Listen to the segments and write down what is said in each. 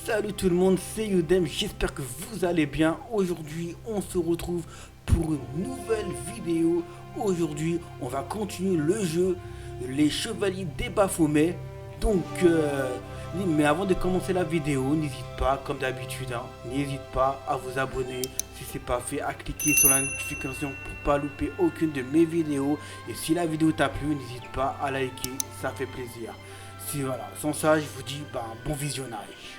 Salut tout le monde, c'est Yudem, j'espère que vous allez bien. Aujourd'hui, on se retrouve pour une nouvelle vidéo. Aujourd'hui, on va continuer le jeu Les Chevaliers des Baphomet. Mais avant de commencer la vidéo, n'hésite pas, comme d'habitude, n'hésite pas à vous abonner si c'est pas fait, à cliquer sur la notification pour pas louper aucune de mes vidéos. Et si la vidéo t'a plu, n'hésite pas à liker, ça fait plaisir. Si voilà, sans ça, je vous dis bon visionnage.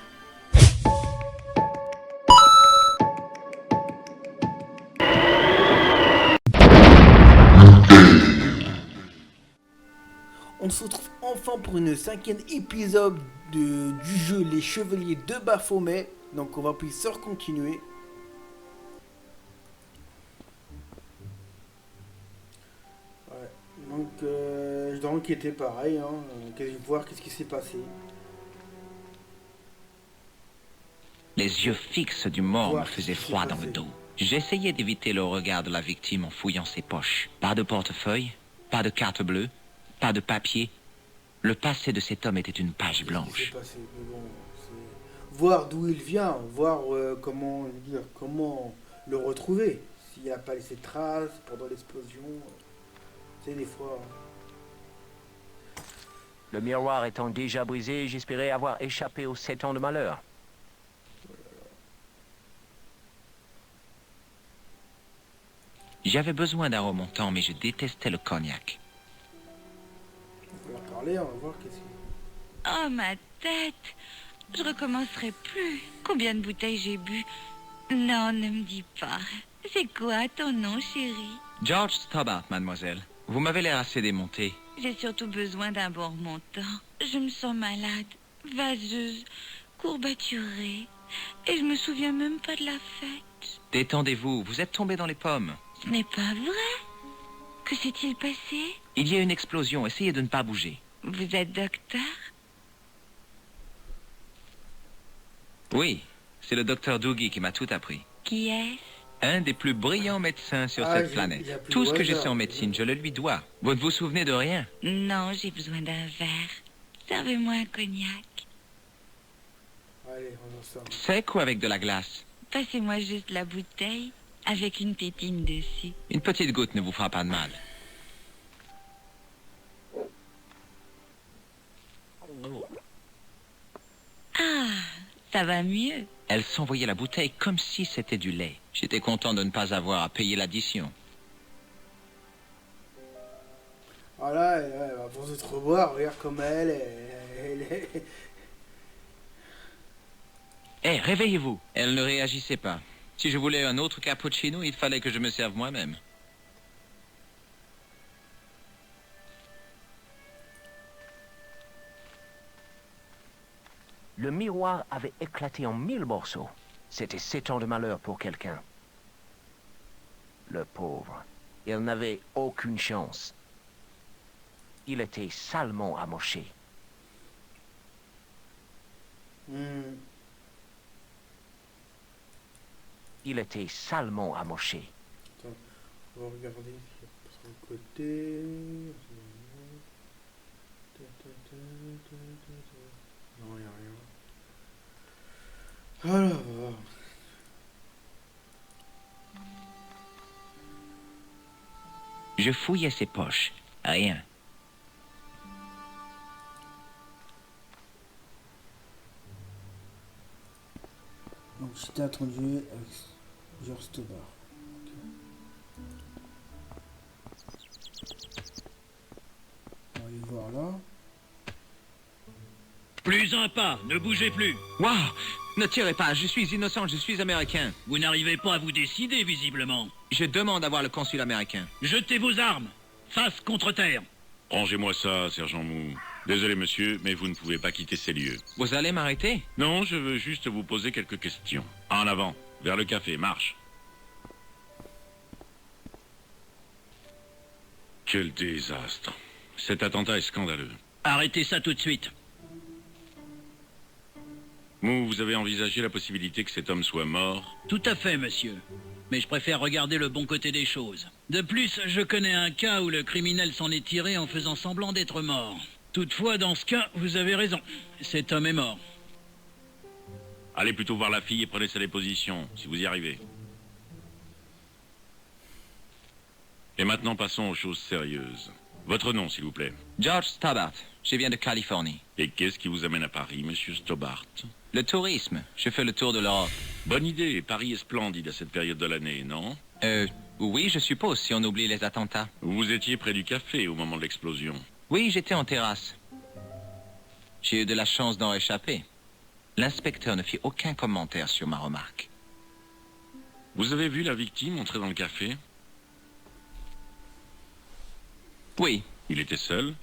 On se retrouve enfin pour une cinquième épisode du jeu Les Chevaliers de Baphomet. Donc on va appuyer sur continuer. Ouais. Donc je dois enquêter pareil, voir qu'est-ce qui s'est passé. Les yeux fixes du mort me faisaient froid dans le dos. J'essayais d'éviter le regard de la victime en fouillant ses poches. Pas de portefeuille, pas de carte bleue, pas de papier. Le passé de cet homme était une page blanche. Voir d'où il vient, voir comment le retrouver. S'il n'a pas laissé de traces pendant l'explosion. Tu sais, des fois. Le miroir étant déjà brisé, j'espérais avoir échappé aux 7 ans de malheur. J'avais besoin d'un remontant, mais je détestais le cognac. On va leur parler, on va voir qu'est-ce que... Oh, ma tête! Je recommencerai plus. Combien de bouteilles j'ai bu? Non, ne me dis pas. C'est quoi ton nom, chérie? George Stobbart, mademoiselle. Vous m'avez l'air assez démonté. J'ai surtout besoin d'un bon remontant. Je me sens malade, vaseuse, courbaturée. Et je me souviens même pas de la fête. Détendez-vous, vous êtes tombé dans les pommes. Ce n'est pas vrai. Que s'est-il passé? Il y a une explosion, essayez de ne pas bouger. Vous êtes docteur? Oui, c'est le docteur Doogie qui m'a tout appris. Qui est-ce? Un des plus brillants médecins sur cette planète. Tout ce que je sais en médecine, je le lui dois. Vous ne vous souvenez de rien? Non, j'ai besoin d'un verre. Servez-moi un cognac. Allez, on en sort. Sec ou avec de la glace? Passez-moi juste la bouteille avec une pépine dessus. Une petite goutte ne vous fera pas de mal. Ah, ça va mieux. Elle s'envoyait la bouteille comme si c'était du lait. J'étais content de ne pas avoir à payer l'addition. Voilà, à force de te revoir, regarde comme elle est... Hé, réveillez-vous. Elle ne réagissait pas. Si je voulais un autre cappuccino, il fallait que je me serve moi-même. Le miroir avait éclaté en 1000 morceaux. C'était 7 ans de malheur pour quelqu'un. Le pauvre. Il n'avait aucune chance. Il était salement amoché. Il était salement amoché. Attends, on va regarder sur le côté... Non, il n'y a rien. Alors... Je fouillais ses poches. Rien. Donc j'étais attendu avec George Stobbart. On va aller voir là. Plus un pas, ne bougez plus. Waouh! Ne tirez pas, je suis innocent, je suis américain. Vous n'arrivez pas à vous décider, visiblement. Je demande à voir le consul américain. Jetez vos armes, face contre terre. Rangez-moi ça, sergent Mou. Désolé, monsieur, mais vous ne pouvez pas quitter ces lieux. Vous allez m'arrêter? Non, je veux juste vous poser quelques questions. En avant, vers le café, marche. Quel désastre. Cet attentat est scandaleux. Arrêtez ça tout de suite. Mou, vous avez envisagé la possibilité que cet homme soit mort? Tout à fait, monsieur. Mais je préfère regarder le bon côté des choses. De plus, je connais un cas où le criminel s'en est tiré en faisant semblant d'être mort. Toutefois, dans ce cas, vous avez raison. Cet homme est mort. Allez plutôt voir la fille et prenez sa déposition, si vous y arrivez. Et maintenant, passons aux choses sérieuses. Votre nom, s'il vous plaît. George Stobart, je viens de Californie. Et qu'est-ce qui vous amène à Paris, monsieur Stobart? Le tourisme, je fais le tour de l'Europe. Bonne idée, Paris est splendide à cette période de l'année, non? Oui, je suppose, si on oublie les attentats. Vous étiez près du café au moment de l'explosion. Oui, j'étais en terrasse. J'ai eu de la chance d'en échapper. L'inspecteur ne fit aucun commentaire sur ma remarque. Vous avez vu la victime entrer dans le café? Oui, Il était seul?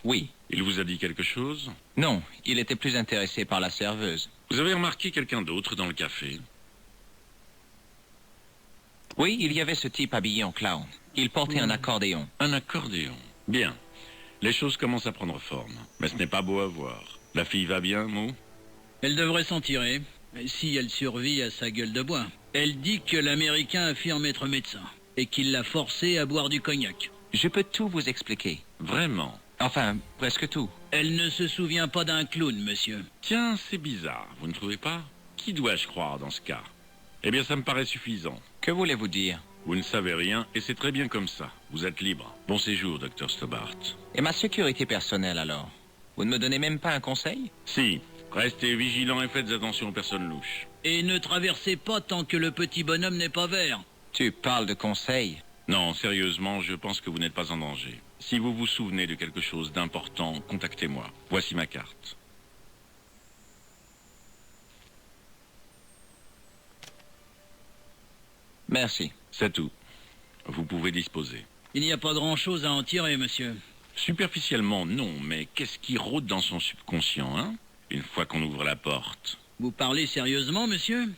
oui. Il vous a dit quelque chose? Non, il était plus intéressé par la serveuse. Vous avez remarqué quelqu'un d'autre dans le café? Oui, il y avait ce type habillé en clown. Il portait un accordéon. Un accordéon. Bien. Les choses commencent à prendre forme. Mais ce n'est pas beau à voir. La fille va bien, Mo? Elle devrait s'en tirer, si elle survit à sa gueule de bois. Elle dit que l'Américain affirme être médecin, et qu'il l'a forcé à boire du cognac. Je peux tout vous expliquer. Vraiment? Enfin, presque tout. Elle ne se souvient pas d'un clown, monsieur. Tiens, c'est bizarre, vous ne trouvez pas? Qui dois-je croire dans ce cas? Eh bien, ça me paraît suffisant. Que voulez-vous dire? Vous ne savez rien, et c'est très bien comme ça. Vous êtes libre. Bon séjour, Dr. Stobart. Et ma sécurité personnelle, alors? Vous ne me donnez même pas un conseil? Si, restez vigilants et faites attention aux personnes louches. Et ne traversez pas tant que le petit bonhomme n'est pas vert. Tu parles de conseils? Non, sérieusement, je pense que vous n'êtes pas en danger. Si vous vous souvenez de quelque chose d'important, contactez-moi. Voici ma carte. Merci. C'est tout. Vous pouvez disposer. Il n'y a pas grand-chose à en tirer, monsieur. Superficiellement, non, mais qu'est-ce qui rôde dans son subconscient, hein? Une fois qu'on ouvre la porte. Vous parlez sérieusement, monsieur?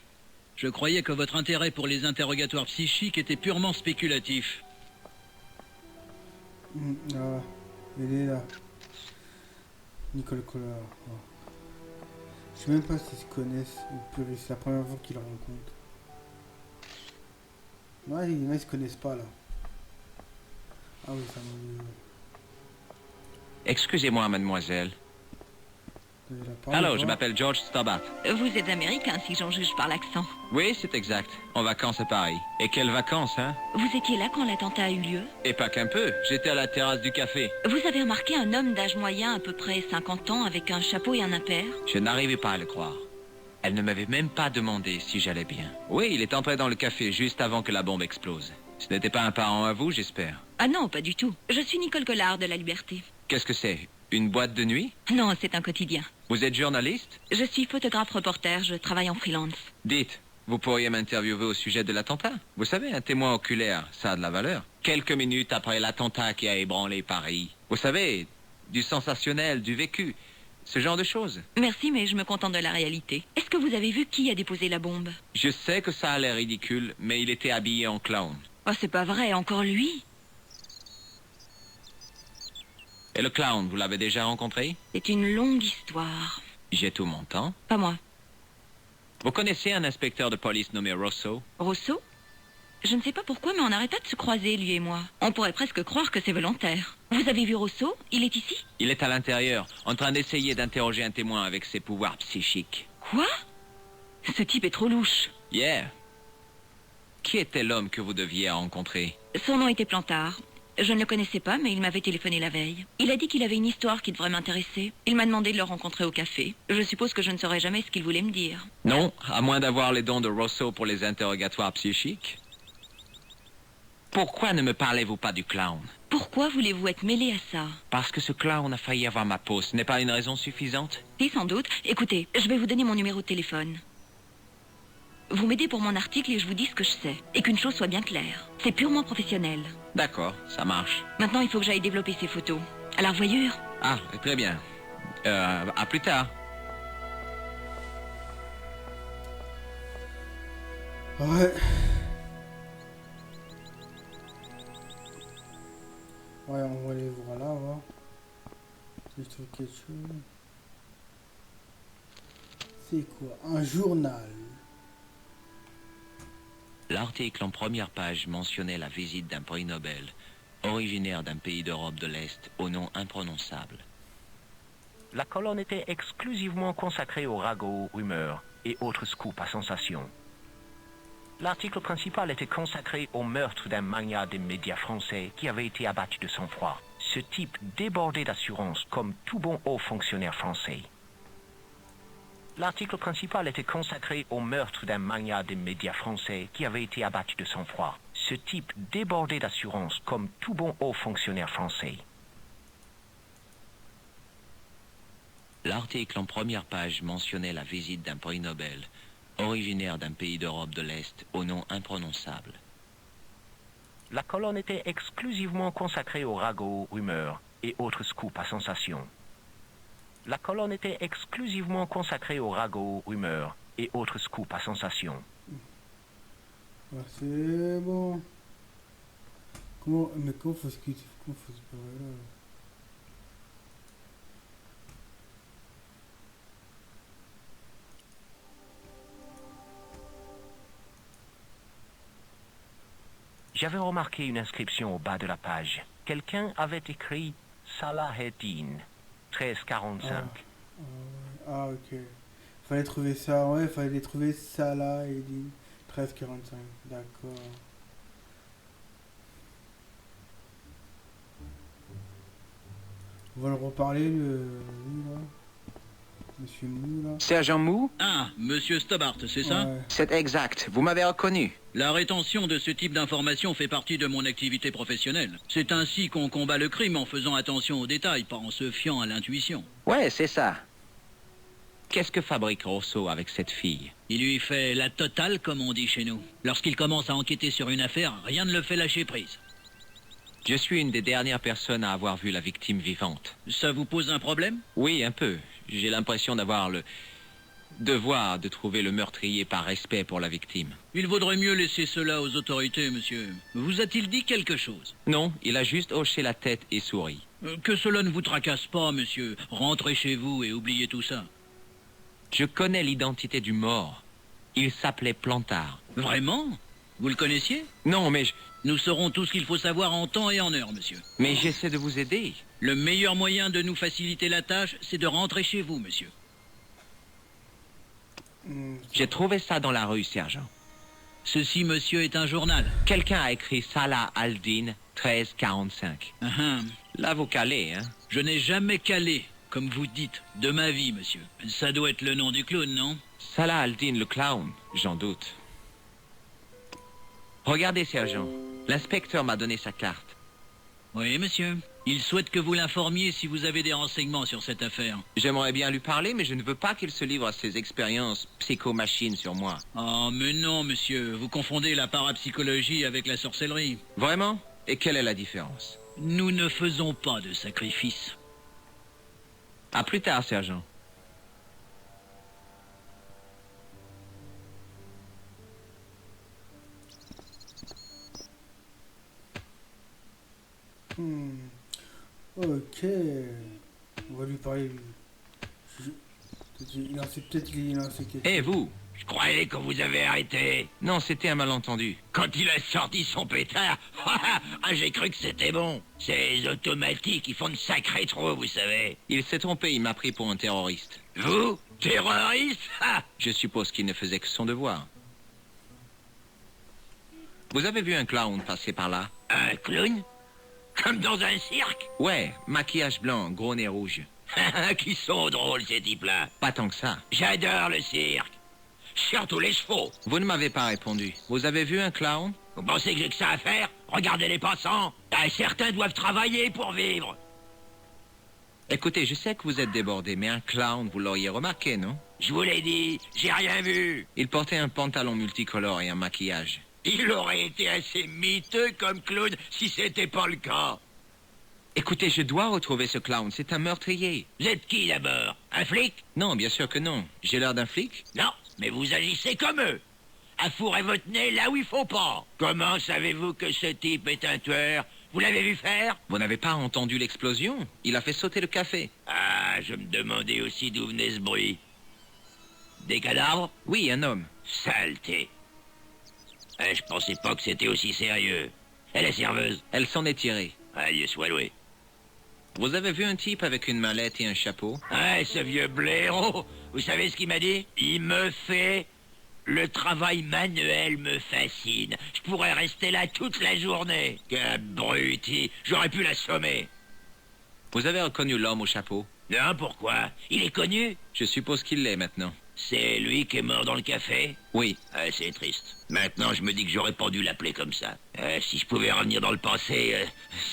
Je croyais que votre intérêt pour les interrogatoires psychiques était purement spéculatif. Ah, il est là. Nicole Collard. Oh. Je sais même pas s'ils se connaissent. Ou purée, c'est la première fois qu'ils le rencontrent. Ouais, ils se connaissent pas là. Ah oui, ça m'a... Excusez-moi, mademoiselle. Alors, je m'appelle George Stobart. Vous êtes américain, si j'en juge par l'accent. Oui, c'est exact. En vacances à Paris. Et quelles vacances, hein? Vous étiez là quand l'attentat a eu lieu? Et pas qu'un peu. J'étais à la terrasse du café. Vous avez remarqué un homme d'âge moyen, à peu près 50 ans, avec un chapeau et un impair? Je n'arrivais pas à le croire. Elle ne m'avait même pas demandé si j'allais bien. Oui, il est entré dans le café juste avant que la bombe explose. Ce n'était pas un parent à vous, j'espère. Ah non, pas du tout. Je suis Nicole Collard de La Liberté. Qu'est-ce que c'est? Une boîte de nuit? Non, c'est un quotidien. Vous êtes journaliste? Je suis photographe-reporter, je travaille en freelance. Dites, vous pourriez m'interviewer au sujet de l'attentat? Vous savez, un témoin oculaire, ça a de la valeur. Quelques minutes après l'attentat qui a ébranlé Paris. Vous savez, du sensationnel, du vécu, ce genre de choses. Merci, mais je me contente de la réalité. Est-ce que vous avez vu qui a déposé la bombe? Je sais que ça a l'air ridicule, mais il était habillé en clown. Oh, c'est pas vrai, encore lui? Et le clown, vous l'avez déjà rencontré? C'est une longue histoire. J'ai tout mon temps. Pas moi. Vous connaissez un inspecteur de police nommé Rosso? Rosso? Je ne sais pas pourquoi, mais on n'arrête pas de se croiser, lui et moi. On pourrait presque croire que c'est volontaire. Vous avez vu Rosso? Il est ici? Il est à l'intérieur, en train d'essayer d'interroger un témoin avec ses pouvoirs psychiques. Quoi? Ce type est trop louche. Yeah. Qui était l'homme que vous deviez rencontrer? Son nom était Plantard. Je ne le connaissais pas, mais il m'avait téléphoné la veille. Il a dit qu'il avait une histoire qui devrait m'intéresser. Il m'a demandé de le rencontrer au café. Je suppose que je ne saurais jamais ce qu'il voulait me dire. Non, à moins d'avoir les dons de Rosso pour les interrogatoires psychiques. Pourquoi ne me parlez-vous pas du clown? Pourquoi voulez-vous être mêlé à ça? Parce que ce clown a failli avoir ma peau. Ce n'est pas une raison suffisante? Si, sans doute. Écoutez, je vais vous donner mon numéro de téléphone. Vous m'aidez pour mon article et je vous dis ce que je sais. Et qu'une chose soit bien claire. C'est purement professionnel. D'accord, ça marche. Maintenant, il faut que j'aille développer ces photos. À la revoyure. Ah, très bien. À plus tard. Ouais. Ouais, on va aller voir là, va. Si je trouve quelque chose. C'est quoi? Un journal. L'article en première page mentionnait la visite d'un prix Nobel, originaire d'un pays d'Europe de l'Est, au nom imprononçable. La colonne était exclusivement consacrée aux ragots, rumeurs et autres scoops à sensation. L'article principal était consacré au meurtre d'un magnat des médias français qui avait été abattu de sang-froid. Ce type débordait d'assurance comme tout bon haut fonctionnaire français. L'article principal était consacré au meurtre d'un magnat des médias français qui avait été abattu de sang-froid. Ce type débordait d'assurance comme tout bon haut fonctionnaire français. L'article en première page mentionnait la visite d'un prix Nobel, originaire d'un pays d'Europe de l'Est au nom imprononçable. La colonne était exclusivement consacrée aux ragots, rumeurs et autres scoops à sensation. La colonne était exclusivement consacrée aux ragots, rumeurs et autres scoops à sensation. Ah, c'est bon. Comment faut se quitter? Comment faut se barrer là? J'avais remarqué une inscription au bas de la page. Quelqu'un avait écrit Salah Eddin, 1345. Ah, ok. Fallait trouver ça, ouais, fallait trouver ça là et dit 1345. D'accord. On va le reparler, lui là. Monsieur Mou là. Sergent Mou? Ah, monsieur Stobart, c'est ça? Ouais. C'est exact, vous m'avez reconnu. La rétention de ce type d'informations fait partie de mon activité professionnelle. C'est ainsi qu'on combat le crime en faisant attention aux détails, pas en se fiant à l'intuition. Ouais, c'est ça. Qu'est-ce que fabrique Rousseau avec cette fille? Il lui fait la totale, comme on dit chez nous. Lorsqu'il commence à enquêter sur une affaire, rien ne le fait lâcher prise. Je suis une des dernières personnes à avoir vu la victime vivante. Ça vous pose un problème? Oui, un peu. J'ai l'impression d'avoir le devoir de trouver le meurtrier par respect pour la victime. Il vaudrait mieux laisser cela aux autorités, monsieur. Vous a-t-il dit quelque chose? Non, il a juste hoché la tête et souri. Que cela ne vous tracasse pas, monsieur. Rentrez chez vous et oubliez tout ça. Je connais l'identité du mort. Il s'appelait Plantard. Vraiment? Vous le connaissiez? Non, mais Nous saurons tout ce qu'il faut savoir en temps et en heure, monsieur. mais j'essaie de vous aider. Le meilleur moyen de nous faciliter la tâche, c'est de rentrer chez vous, monsieur. J'ai trouvé ça dans la rue, sergent. Ceci, monsieur, est un journal. Quelqu'un a écrit Salah al-Din 1345. Là, vous calez, hein? Je n'ai jamais calé, comme vous dites, de ma vie, monsieur. Ça doit être le nom du clown, non? Salah al-Din le clown, j'en doute. Regardez, sergent. L'inspecteur m'a donné sa carte. Oui, monsieur. Il souhaite que vous l'informiez si vous avez des renseignements sur cette affaire. J'aimerais bien lui parler, mais je ne veux pas qu'il se livre à ses expériences psychomachines sur moi. Oh, mais non, monsieur. Vous confondez la parapsychologie avec la sorcellerie. Vraiment? Et quelle est la différence? Nous ne faisons pas de sacrifice. À plus tard, sergent. Ok. On va lui parler. Il en sait peut-être il en sait quelque chose. Eh, vous? Je croyais que vous avez arrêté. Non, c'était un malentendu. Quand il a sorti son pétard, j'ai cru que c'était bon. Ces automatiques, ils font de sacrés trous, vous savez. Il s'est trompé, il m'a pris pour un terroriste. Vous, terroriste? Je suppose qu'il ne faisait que son devoir. Vous avez vu un clown passer par là? Un clown? Comme dans un cirque? Ouais, maquillage blanc, gros nez rouge. Qui sont drôles, ces types-là. Pas tant que ça. J'adore le cirque. Surtout les chevaux. Vous ne m'avez pas répondu. Vous avez vu un clown? Vous pensez que j'ai que ça à faire? Regardez les passants. Certains doivent travailler pour vivre. Écoutez, je sais que vous êtes débordé, mais un clown, vous l'auriez remarqué, non? Je vous l'ai dit, j'ai rien vu. Il portait un pantalon multicolore et un maquillage. Il aurait été assez miteux comme clown si c'était pas le cas. Écoutez, je dois retrouver ce clown, c'est un meurtrier. Vous êtes qui d'abord? Un flic? Non, bien sûr que non. J'ai l'air d'un flic? Non, mais vous agissez comme eux. À fourrer votre nez là où il faut pas. Comment savez-vous que ce type est un tueur? Vous l'avez vu faire? Vous n'avez pas entendu l'explosion? Il a fait sauter le café. Ah, je me demandais aussi d'où venait ce bruit. Des cadavres? Oui, un homme. Saleté. Je pensais pas que c'était aussi sérieux. Et la serveuse? Elle s'en est tirée. Ah, Dieu soit loué. Vous avez vu un type avec une mallette et un chapeau? Ouais, ce vieux blaireau. Vous savez ce qu'il m'a dit? Il me fait... Le travail manuel me fascine. Je pourrais rester là toute la journée. Qu'abruti. J'aurais pu l'assommer. Vous avez reconnu l'homme au chapeau? Non, pourquoi? Il est connu? Je suppose qu'il l'est maintenant. C'est lui qui est mort dans le café? Oui. C'est triste. Maintenant, je me dis que j'aurais pas dû l'appeler comme ça. Si je pouvais revenir dans le passé,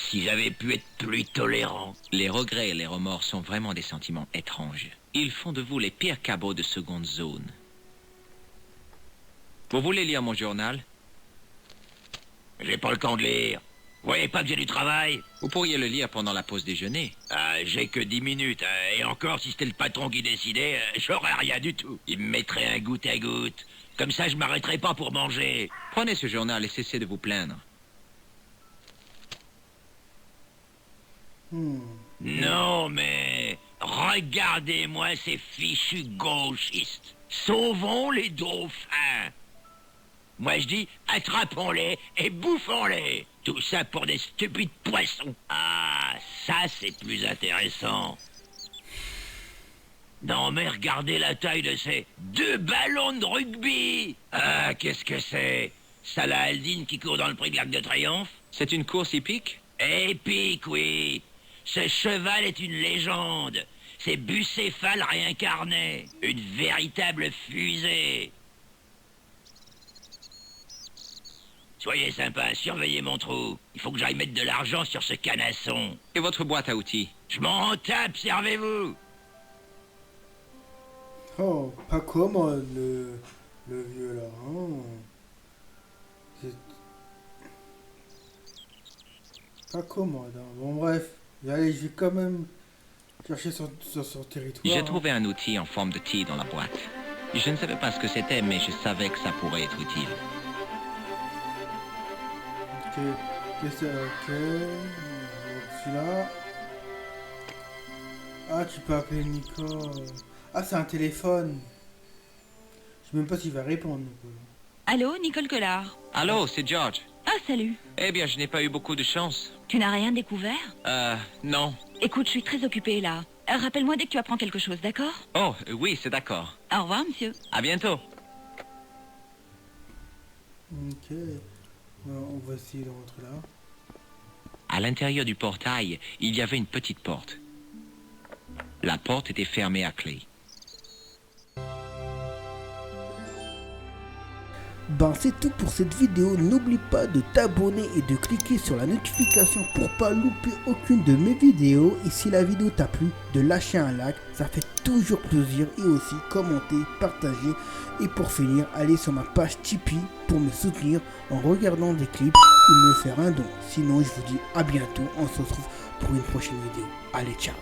si j'avais pu être plus tolérant. Les regrets et les remords sont vraiment des sentiments étranges. Ils font de vous les pires cabots de seconde zone. Vous voulez lire mon journal? J'ai pas le temps de lire. Vous voyez pas que j'ai du travail? Vous pourriez le lire pendant la pause déjeuner. J'ai que 10 minutes. Et encore, si c'était le patron qui décidait, j'aurais rien du tout. Il me mettrait un goutte à goutte. Comme ça, je m'arrêterais pas pour manger. Prenez ce journal et cessez de vous plaindre. Non, mais... Regardez-moi ces fichus gauchistes. Sauvons les dauphins. Moi, je dis, attrapons-les et bouffons-les. Tout ça pour des stupides poissons. Ah, ça, c'est plus intéressant. Non, mais regardez la taille de ces 2 ballons de rugby. Ah, qu'est-ce que c'est? Salah Al-Din qui court dans le prix de l'Arc de Triomphe? C'est une course hippique? Épique, oui. Ce cheval est une légende. C'est Bucéphale réincarné. Une véritable fusée. Soyez sympa, surveillez mon trou. Il faut que j'aille mettre de l'argent sur ce canasson. Et votre boîte à outils? Je m'en tape, servez-vous. Oh, pas commode le vieux là. Hein. Pas commode. Hein. Bon bref, allez, je vais quand même chercher sur son territoire. J'ai trouvé un outil en forme de T dans la boîte. Je ne savais pas ce que c'était, mais je savais que ça pourrait être utile. Ok, qu'est-ce que c'est? Ok, celui-là. Ah, tu peux appeler Nicole. Ah, c'est un téléphone. Je sais même pas s'il va répondre, Nicole. Allô, Nicole Collard? Allô, c'est George. Ah, salut. Eh bien, je n'ai pas eu beaucoup de chance. Tu n'as rien découvert? Non. Écoute, je suis très occupée là. Rappelle-moi dès que tu apprends quelque chose, d'accord? Oh, oui, c'est d'accord. Au revoir, monsieur. À bientôt. Ok. On va essayer de rentrer là. À l'intérieur du portail, il y avait une petite porte. La porte était fermée à clé. Ben c'est tout pour cette vidéo, n'oublie pas de t'abonner et de cliquer sur la notification pour pas louper aucune de mes vidéos. Et si la vidéo t'a plu, de lâcher un like, ça fait toujours plaisir. Et aussi commenter, partager. Et pour finir, allez sur ma page Tipeee pour me soutenir en regardant des clips ou me faire un don. Sinon je vous dis à bientôt, on se retrouve pour une prochaine vidéo. Allez, ciao.